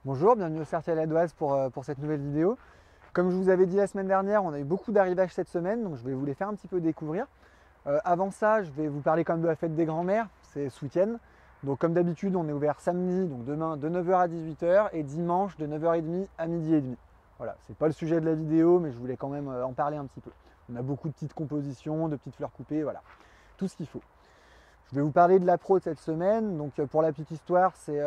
Bonjour, bienvenue au Cercle Ladoise pour cette nouvelle vidéo. Comme je vous avais dit la semaine dernière, on a eu beaucoup d'arrivages cette semaine, donc je vais vous les faire un petit peu découvrir. Avant ça, je vais vous parler quand même de la fête des grands-mères, c'est ce week-end. Donc comme d'habitude, on est ouvert samedi, donc demain de 9 h à 18 h et dimanche de 9 h 30 à 12 h 30. Voilà, c'est pas le sujet de la vidéo, mais je voulais quand même en parler un petit peu. On a beaucoup de petites compositions, de petites fleurs coupées, voilà, tout ce qu'il faut. Je vais vous parler de la Pro de cette semaine. Donc pour la petite histoire, c'est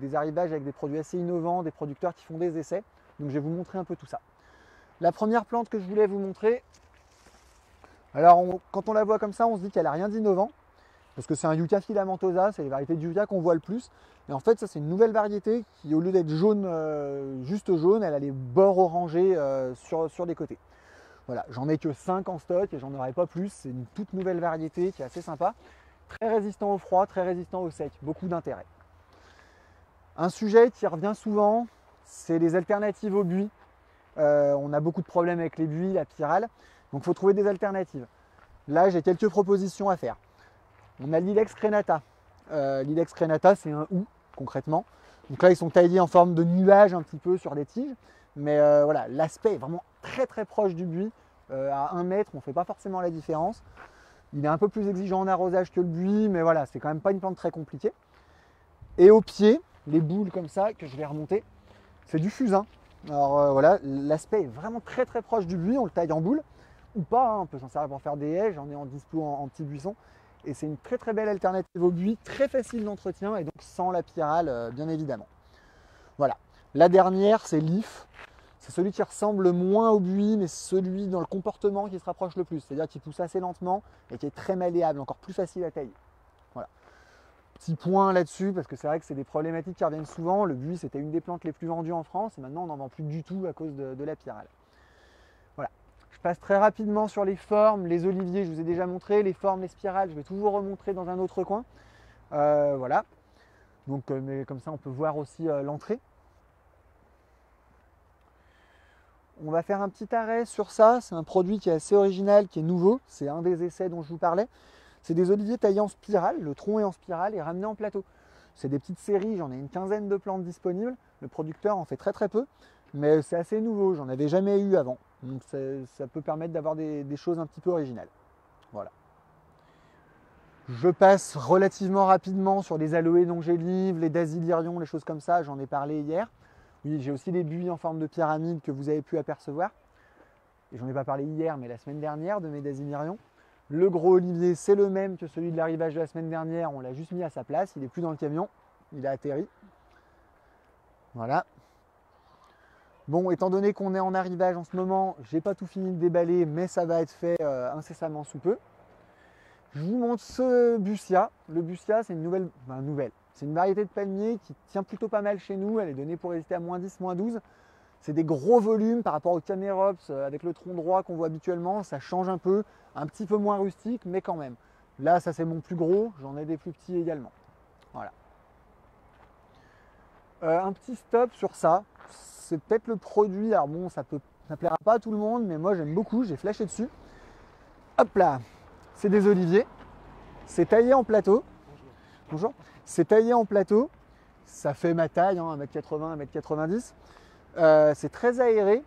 des arrivages avec des produits assez innovants, des producteurs qui font des essais. Donc je vais vous montrer un peu tout ça. La première plante que je voulais vous montrer, alors quand on la voit comme ça, on se dit qu'elle n'a rien d'innovant, parce que c'est un Yucca filamentosa, c'est les variétés de Yucca qu'on voit le plus. Et en fait, ça c'est une nouvelle variété qui, au lieu d'être jaune, juste jaune, elle a les bords orangés sur les côtés. Voilà, j'en ai que 5 en stock et j'en aurai pas plus. C'est une toute nouvelle variété qui est assez sympa. Très résistant au froid, très résistant au sec, beaucoup d'intérêt. Un sujet qui revient souvent, c'est les alternatives au buis. On a beaucoup de problèmes avec les buis, la pyrale, donc il faut trouver des alternatives. Là, j'ai quelques propositions à faire. On a l'Ilex crenata. L'Ilex crenata, c'est un hou, concrètement. Donc là, ils sont taillés en forme de nuage un petit peu sur des tiges. Mais voilà, l'aspect est vraiment très très proche du buis. À 1 mètre, on ne fait pas forcément la différence. Il est un peu plus exigeant en arrosage que le buis, mais voilà, c'est quand même pas une plante très compliquée. Et au pied, les boules comme ça que je vais remonter, c'est du fusain. Alors voilà, l'aspect est vraiment très très proche du buis, on le taille en boule ou pas, hein, on peut s'en servir pour faire des haies, j'en ai en dispo en petits buissons. Et c'est une très très belle alternative au buis, très facile d'entretien et donc sans la pyrale bien évidemment. Voilà, la dernière c'est l'if. C'est celui qui ressemble le moins au buis, mais celui dans le comportement qui se rapproche le plus. C'est-à-dire qui pousse assez lentement et qui est très malléable, encore plus facile à tailler. Voilà. Petit point là-dessus, parce que c'est vrai que c'est des problématiques qui reviennent souvent. Le buis, c'était une des plantes les plus vendues en France, et maintenant on n'en vend plus du tout à cause de la pyrale. Voilà. Je passe très rapidement sur les formes. Les oliviers, je vous ai déjà montré. Les formes, les spirales, je vais tout vous remontrer dans un autre coin. Voilà. Donc, mais comme ça, on peut voir aussi l'entrée. On va faire un petit arrêt sur ça. C'est un produit qui est assez original, qui est nouveau. C'est un des essais dont je vous parlais. C'est des oliviers taillés en spirale. Le tronc est en spirale et ramené en plateau. C'est des petites séries. J'en ai une quinzaine de plantes disponibles. Le producteur en fait très très peu. Mais c'est assez nouveau. J'en avais jamais eu avant. Donc ça peut permettre d'avoir des choses un petit peu originales. Voilà. Je passe relativement rapidement sur les aloés longélives, les dasylirions, les choses comme ça. J'en ai parlé hier. Oui, j'ai aussi des buis en forme de pyramide que vous avez pu apercevoir. Et j'en ai pas parlé hier, mais la semaine dernière de mes dasylirions. Le gros olivier, c'est le même que celui de l'arrivage de la semaine dernière. On l'a juste mis à sa place. Il n'est plus dans le camion. Il a atterri. Voilà. Bon, étant donné qu'on est en arrivage en ce moment, j'ai pas tout fini de déballer, mais ça va être fait incessamment sous peu. Je vous montre ce Bussia. Le Bussia, c'est une nouvelle. C'est une variété de palmier qui tient plutôt pas mal chez nous. Elle est donnée pour résister à -10, -12. C'est des gros volumes par rapport au Camerops avec le tronc droit qu'on voit habituellement. Ça change un petit peu moins rustique, mais quand même. Là, ça c'est mon plus gros. J'en ai des plus petits également. Voilà. Un petit stop sur ça. C'est peut-être le produit. Alors bon, ça plaira pas à tout le monde, mais moi j'aime beaucoup. J'ai flashé dessus. Hop là. C'est des oliviers. C'est taillé en plateau. Bonjour. C'est taillé en plateau. Ça fait ma taille, hein, 1m80, 1m90. C'est très aéré.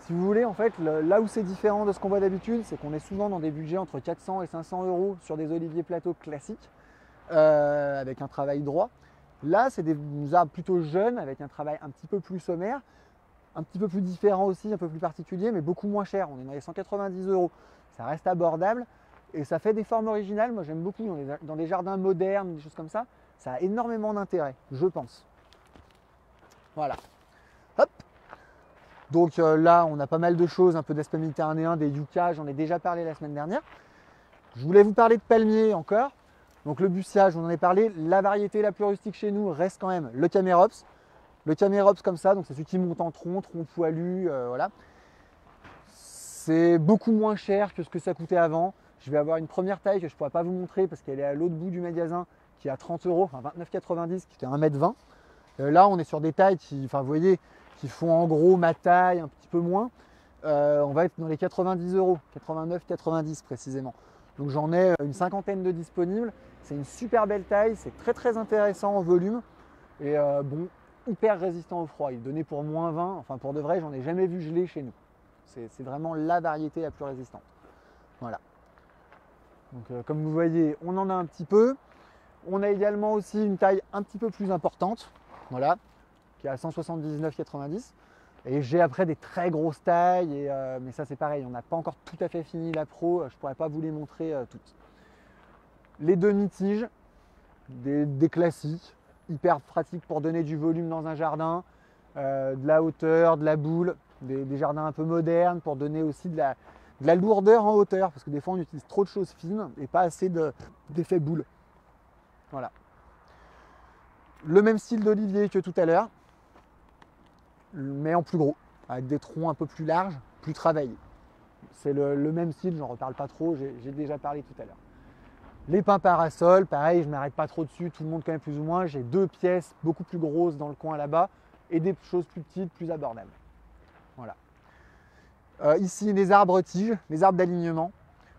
Si vous voulez, en fait, là où c'est différent de ce qu'on voit d'habitude, c'est qu'on est souvent dans des budgets entre 400 et 500 € sur des oliviers plateaux classiques, avec un travail droit. Là, c'est des arbres plutôt jeunes, avec un travail un petit peu plus sommaire, un petit peu plus différent aussi, un peu plus particulier, mais beaucoup moins cher. On est dans les 190 €. Ça reste abordable et ça fait des formes originales. Moi, j'aime beaucoup dans des jardins modernes, des choses comme ça. Ça a énormément d'intérêt, je pense. Voilà. Hop. Donc là, on a pas mal de choses, un peu d'Aspen méditerranéen, des yuccas, j'en ai déjà parlé la semaine dernière. Je voulais vous parler de palmiers encore. Donc le Bussia, je vous en ai parlé. La variété la plus rustique chez nous reste quand même le Camerops. Le Camerops comme ça, donc c'est celui qui monte en tronc poilu, voilà. C'est beaucoup moins cher que ce que ça coûtait avant. Je vais avoir une première taille que je ne pourrais pas vous montrer parce qu'elle est à l'autre bout du magasin, qui est à 30 €, enfin 29,90 €, qui était 1,20 m. Là, on est sur des tailles qui, enfin, vous voyez, qui font en gros ma taille, un petit peu moins. On va être dans les 90 €, 89, 90 précisément. Donc j'en ai une cinquantaine de disponibles. C'est une super belle taille, c'est très très intéressant en volume. Et bon, hyper résistant au froid. Il donnait pour -20, enfin pour de vrai, j'en ai jamais vu geler chez nous. C'est vraiment la variété la plus résistante. Voilà. Donc comme vous voyez, on en a un petit peu. On a également aussi une taille un petit peu plus importante, voilà, qui est à 179,90. Et j'ai après des très grosses tailles, mais ça c'est pareil, on n'a pas encore tout à fait fini la pro, je ne pourrais pas vous les montrer toutes. Les demi-tiges, des classiques, hyper pratiques pour donner du volume dans un jardin, de la hauteur, de la boule, des jardins un peu modernes pour donner aussi de la lourdeur en hauteur, parce que des fois on utilise trop de choses fines et pas assez d'effet boule. Voilà. Le même style d'olivier que tout à l'heure, mais en plus gros, avec des troncs un peu plus larges, plus travaillés. C'est le même style, j'en reparle pas trop, j'ai déjà parlé tout à l'heure. Les pins parasols, pareil, je ne m'arrête pas trop dessus, tout le monde connaît plus ou moins. J'ai 2 pièces beaucoup plus grosses dans le coin là-bas et des choses plus petites, plus abordables. Voilà. Ici, les arbres tiges, les arbres d'alignement.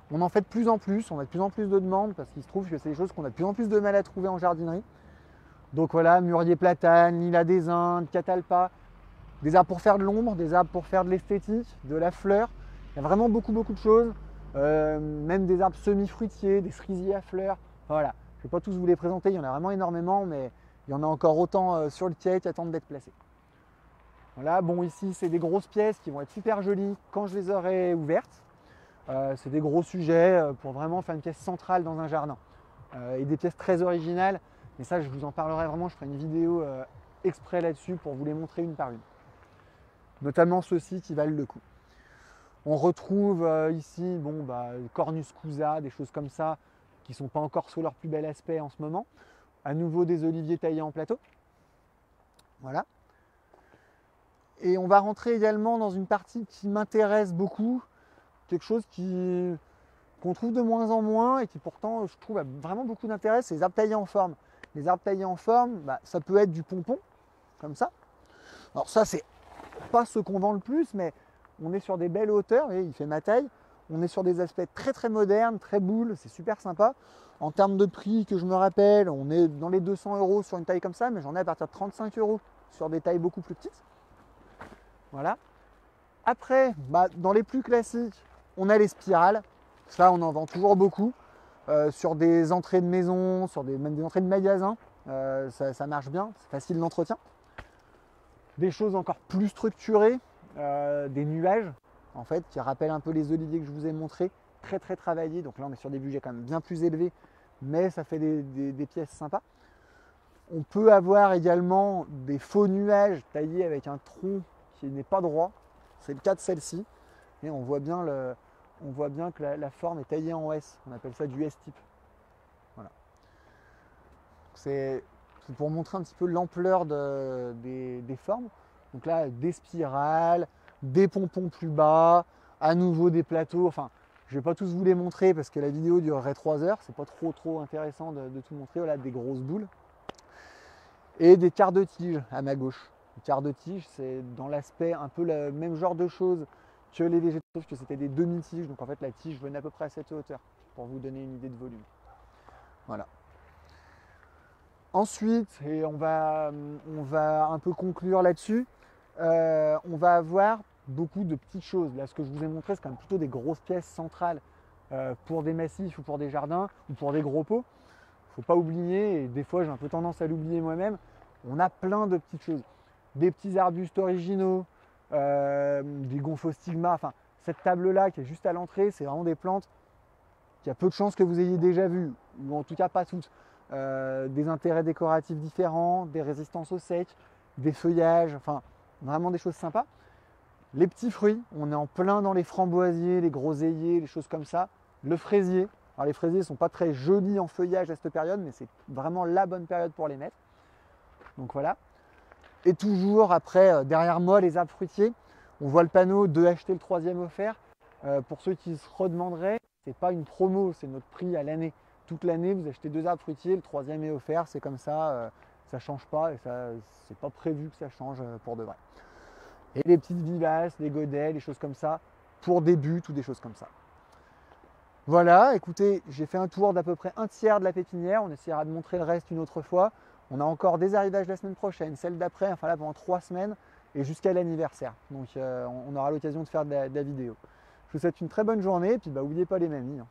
On en fait de plus en plus, on a de plus en plus de demandes parce qu'il se trouve que c'est des choses qu'on a de plus en plus de mal à trouver en jardinerie. Donc voilà, mûrier platane, lilas des Indes, catalpa, des arbres pour faire de l'ombre, des arbres pour faire de l'esthétique, de la fleur. Il y a vraiment beaucoup de choses. Même des arbres semi-fruitiers, des cerisiers à fleurs. Voilà, je ne vais pas tous vous les présenter, il y en a vraiment énormément, mais il y en a encore autant sur le quai qui attendent d'être placés. Voilà, bon ici c'est des grosses pièces qui vont être super jolies quand je les aurai ouvertes. C'est des gros sujets pour vraiment faire une pièce centrale dans un jardin. Et des pièces très originales, mais ça je vous en parlerai vraiment, je ferai une vidéo exprès là-dessus pour vous les montrer une par une. Notamment ceux-ci qui valent le coup. On retrouve ici Cornus scusa, des choses comme ça qui ne sont pas encore sous leur plus bel aspect en ce moment. À nouveau des oliviers taillés en plateau. Voilà. Et on va rentrer également dans une partie qui m'intéresse beaucoup, quelque chose qu'on trouve de moins en moins et qui pourtant je trouve a vraiment beaucoup d'intérêt, c'est les arbres taillés en forme. Les arbres taillés en forme, ça peut être du pompon, comme ça. Alors ça c'est pas ce qu'on vend le plus, mais on est sur des belles hauteurs, et il fait ma taille. On est sur des aspects très très modernes, très boules, c'est super sympa. En termes de prix, que je me rappelle, on est dans les 200 € sur une taille comme ça, mais j'en ai à partir de 35 € sur des tailles beaucoup plus petites. Voilà. Après, dans les plus classiques, on a les spirales. Ça, on en vend toujours beaucoup. Sur des entrées de maison, même des entrées de magasins, ça marche bien, c'est facile d'entretien. Des choses encore plus structurées, des nuages en fait qui rappellent un peu les oliviers que je vous ai montrés, très très travaillés. Donc là on est sur des budgets quand même bien plus élevés, mais ça fait des pièces sympas. On peut avoir également des faux nuages taillés avec un tronc qui n'est pas droit. C'est le cas de celle-ci. Et on voit bien que la forme est taillée en S. On appelle ça du S-type. Voilà. C'est pour montrer un petit peu l'ampleur des formes. Donc là, des spirales, des pompons plus bas, à nouveau des plateaux. Enfin, je ne vais pas tous vous les montrer parce que la vidéo durerait 3 heures. C'est pas trop intéressant de tout montrer. Voilà, des grosses boules. Et des quarts de tige à ma gauche. Les quarts de tige, c'est dans l'aspect un peu le même genre de choses que les végétaux, sauf que c'était des demi-tiges. Donc en fait, la tige venait à peu près à cette hauteur pour vous donner une idée de volume. Voilà. Ensuite, et on va un peu conclure là-dessus, on va avoir beaucoup de petites choses. Là, ce que je vous ai montré, c'est quand même plutôt des grosses pièces centrales pour des massifs ou pour des jardins ou pour des gros pots. Il ne faut pas oublier, et des fois j'ai un peu tendance à l'oublier moi-même, on a plein de petites choses. Des petits arbustes originaux, des gonfostigmas, enfin cette table-là qui est juste à l'entrée, c'est vraiment des plantes qu'il y a peu de chances que vous ayez déjà vues, ou en tout cas pas toutes. Des intérêts décoratifs différents, des résistances au sec, des feuillages, enfin vraiment des choses sympas. Les petits fruits, on est en plein dans les framboisiers, les groseilliers, les choses comme ça. Le fraisier, alors les fraisiers ne sont pas très jolis en feuillage à cette période, mais c'est vraiment la bonne période pour les mettre. Donc voilà. Et toujours après, derrière moi, les arbres fruitiers, on voit le panneau de acheter le 3e offert. Pour ceux qui se redemanderaient, ce n'est pas une promo, c'est notre prix à l'année. Toute l'année, vous achetez 2 arbres fruitiers, le 3e est offert, c'est comme ça, ça ne change pas et c'est pas prévu que ça change pour de vrai. Et les petites vivaces, les godets, les choses comme ça, pour des buts ou des choses comme ça. Voilà, écoutez, j'ai fait un tour d'à peu près un tiers de la pépinière, on essaiera de montrer le reste une autre fois. On a encore des arrivages la semaine prochaine, celle d'après, enfin là pendant 3 semaines et jusqu'à l'anniversaire. Donc on aura l'occasion de faire de la vidéo. Je vous souhaite une très bonne journée et puis n'oubliez pas les mamies, hein.